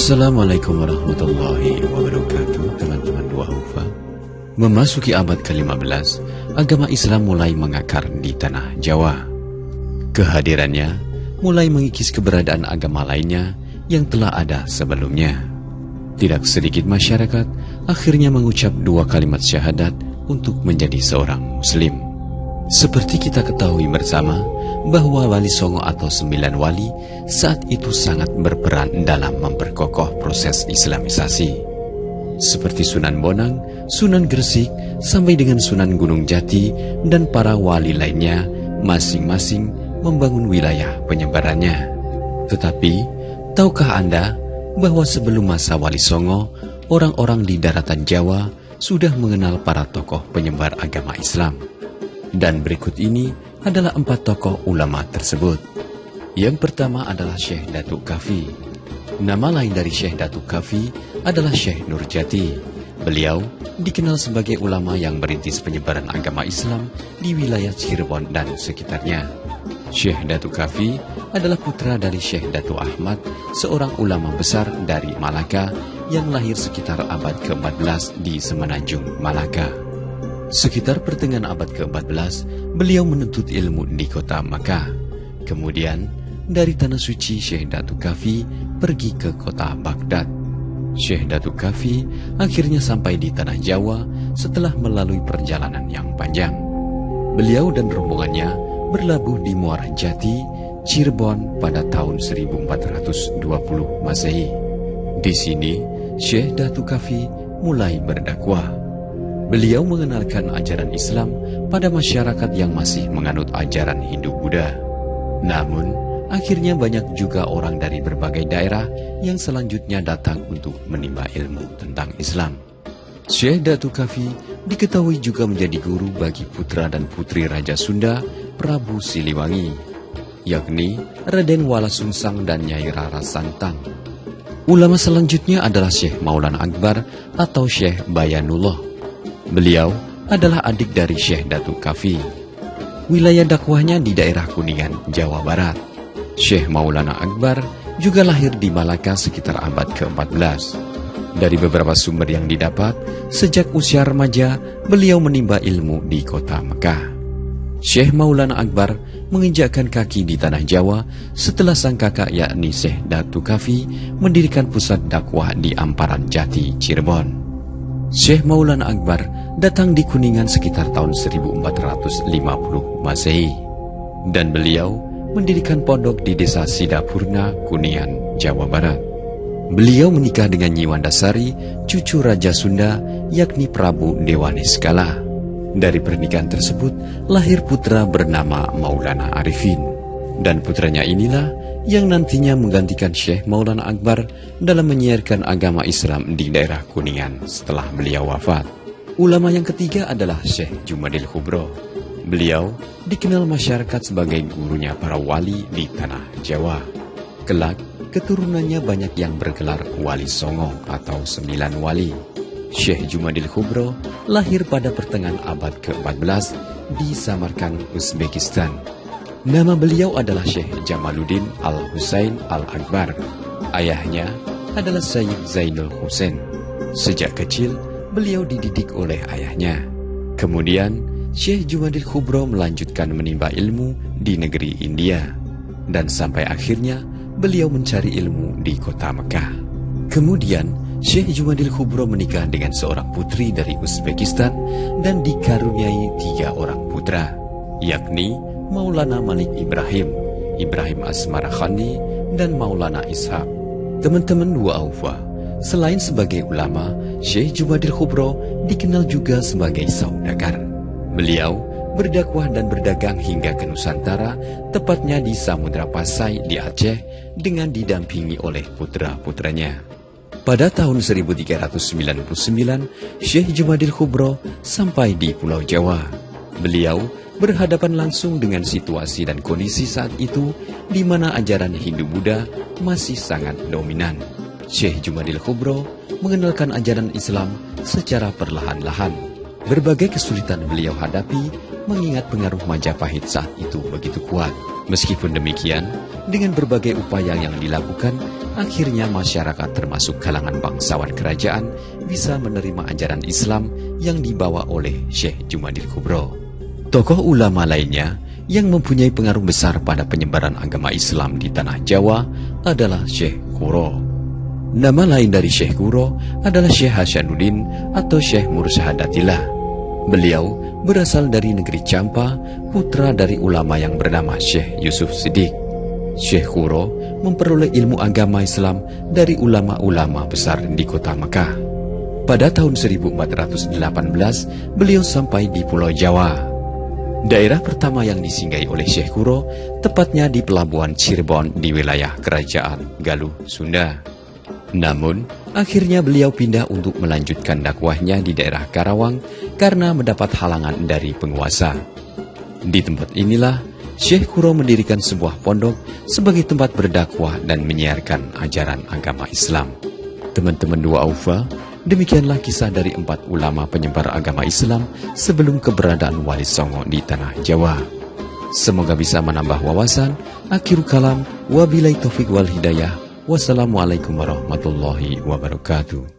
Assalamualaikum warahmatullahi wabarakatuh, teman-teman Dua Ufa. Memasuki abad ke-15, agama Islam mulai mengakar di tanah Jawa. Kehadirannya mulai mengikis keberadaan agama lainnya yang telah ada sebelumnya. Tidak sedikit masyarakat akhirnya mengucap 2 kalimat syahadat untuk menjadi seorang muslim. Seperti kita ketahui bersama bahwa Wali Songo atau 9 wali saat itu sangat berperan dalam memperkokoh proses islamisasi. Seperti Sunan Bonang, Sunan Gresik, sampai dengan Sunan Gunung Jati dan para wali lainnya masing-masing membangun wilayah penyebarannya. Tetapi, tahukah Anda bahwa sebelum masa Wali Songo, orang-orang di daratan Jawa sudah mengenal para tokoh penyebar agama Islam? Dan berikut ini adalah 4 tokoh ulama tersebut. Yang pertama adalah Syekh Datuk Kafi. Nama lain dari Syekh Datuk Kafi adalah Syekh Nurjati. Beliau dikenal sebagai ulama yang merintis penyebaran agama Islam di wilayah Cirebon dan sekitarnya. Syekh Datuk Kafi adalah putra dari Syekh Datuk Ahmad, seorang ulama besar dari Malaka yang lahir sekitar abad ke-14 di Semenanjung, Malaka. Sekitar pertengahan abad ke-14, beliau menuntut ilmu di kota Makkah. Kemudian, dari Tanah Suci Syekh Datuk Kafi pergi ke kota Baghdad. Syekh Datuk Kafi akhirnya sampai di Tanah Jawa setelah melalui perjalanan yang panjang. Beliau dan rombongannya berlabuh di Muara Jati, Cirebon pada tahun 1420 Masehi. Di sini, Syekh Datuk Kafi mulai berdakwah. Beliau mengenalkan ajaran Islam pada masyarakat yang masih menganut ajaran Hindu-Buddha. Namun, akhirnya banyak juga orang dari berbagai daerah yang selanjutnya datang untuk menimba ilmu tentang Islam. Syekh Datuk Kafi diketahui juga menjadi guru bagi putra dan putri Raja Sunda, Prabu Siliwangi, yakni Raden Wala Sungsang dan Nyai Rara Santang. Ulama selanjutnya adalah Syekh Maulana Akbar atau Syekh Bayanullah. Beliau adalah adik dari Syekh Datuk Kafi. Wilayah dakwahnya di daerah Kuningan, Jawa Barat. Syekh Maulana Akbar juga lahir di Malaka sekitar abad ke-14. Dari beberapa sumber yang didapat, sejak usia remaja, beliau menimba ilmu di kota Mekah. Syekh Maulana Akbar menginjakkan kaki di tanah Jawa setelah sang kakak yakni Syekh Datuk Kafi mendirikan pusat dakwah di Amparan Jati, Cirebon. Syekh Maulana Akbar datang di Kuningan sekitar tahun 1450 Masehi, dan beliau mendirikan pondok di desa Sidapurna, Kuningan, Jawa Barat. Beliau menikah dengan Nyi Wandasari, cucu Raja Sunda, yakni Prabu Dewaneskala. Dari pernikahan tersebut lahir putra bernama Maulana Arifin, dan putranya inilah yang nantinya menggantikan Syekh Maulana Akbar dalam menyiarkan agama Islam di daerah Kuningan setelah beliau wafat. Ulama yang ketiga adalah Syekh Jumadil Kubro. Beliau dikenal masyarakat sebagai gurunya para wali di tanah Jawa. Kelak, keturunannya banyak yang bergelar Wali Songo atau 9 wali. Syekh Jumadil Kubro lahir pada pertengahan abad ke-14 di Samarkand, Uzbekistan. Nama beliau adalah Syekh Jamaluddin Al-Husain Al-Akbar. Ayahnya adalah Sayyid Zainul Husain. Sejak kecil, beliau dididik oleh ayahnya. Kemudian, Syekh Jumadil Kubro melanjutkan menimba ilmu di negeri India. Dan sampai akhirnya, beliau mencari ilmu di kota Mekah. Kemudian, Syekh Jumadil Kubro menikah dengan seorang putri dari Uzbekistan dan dikaruniai 3 orang putra, yakni Maulana Malik Ibrahim, Ibrahim Asmarakhani, dan Maulana Ishaq. Teman-teman Dua Ufa, selain sebagai ulama, Syekh Jumadil Kubro dikenal juga sebagai saudagar. Beliau berdakwah dan berdagang hingga ke Nusantara, tepatnya di Samudra Pasai di Aceh, dengan didampingi oleh putra-putranya. Pada tahun 1399, Syekh Jumadil Kubro sampai di Pulau Jawa. Beliau berhadapan langsung dengan situasi dan kondisi saat itu di mana ajaran Hindu-Buddha masih sangat dominan. Syekh Jumadil Kubro mengenalkan ajaran Islam secara perlahan-lahan. Berbagai kesulitan beliau hadapi mengingat pengaruh Majapahit saat itu begitu kuat. Meskipun demikian, dengan berbagai upaya yang dilakukan, akhirnya masyarakat termasuk kalangan bangsawan kerajaan bisa menerima ajaran Islam yang dibawa oleh Syekh Jumadil Kubro. Tokoh ulama lainnya yang mempunyai pengaruh besar pada penyebaran agama Islam di tanah Jawa adalah Syekh Kuro. Nama lain dari Syekh Kuro adalah Syekh Hasanuddin atau Syekh Mursyadatillah. Beliau berasal dari negeri Campa, putra dari ulama yang bernama Syekh Yusuf Siddiq. Syekh Kuro memperoleh ilmu agama Islam dari ulama-ulama besar di kota Mekah. Pada tahun 1418, beliau sampai di Pulau Jawa. Daerah pertama yang disinggahi oleh Syekh Kuro tepatnya di pelabuhan Cirebon di wilayah Kerajaan Galuh, Sunda. Namun, akhirnya beliau pindah untuk melanjutkan dakwahnya di daerah Karawang karena mendapat halangan dari penguasa. Di tempat inilah, Syekh Kuro mendirikan sebuah pondok sebagai tempat berdakwah dan menyiarkan ajaran agama Islam. Teman-teman Dua Aufa, demikianlah kisah dari 4 ulama penyebar agama Islam sebelum keberadaan Wali Songo di tanah Jawa. Semoga bisa menambah wawasan. Akhirul kalam, wabillahi taufiq wal hidayah. Wassalamualaikum warahmatullahi wabarakatuh.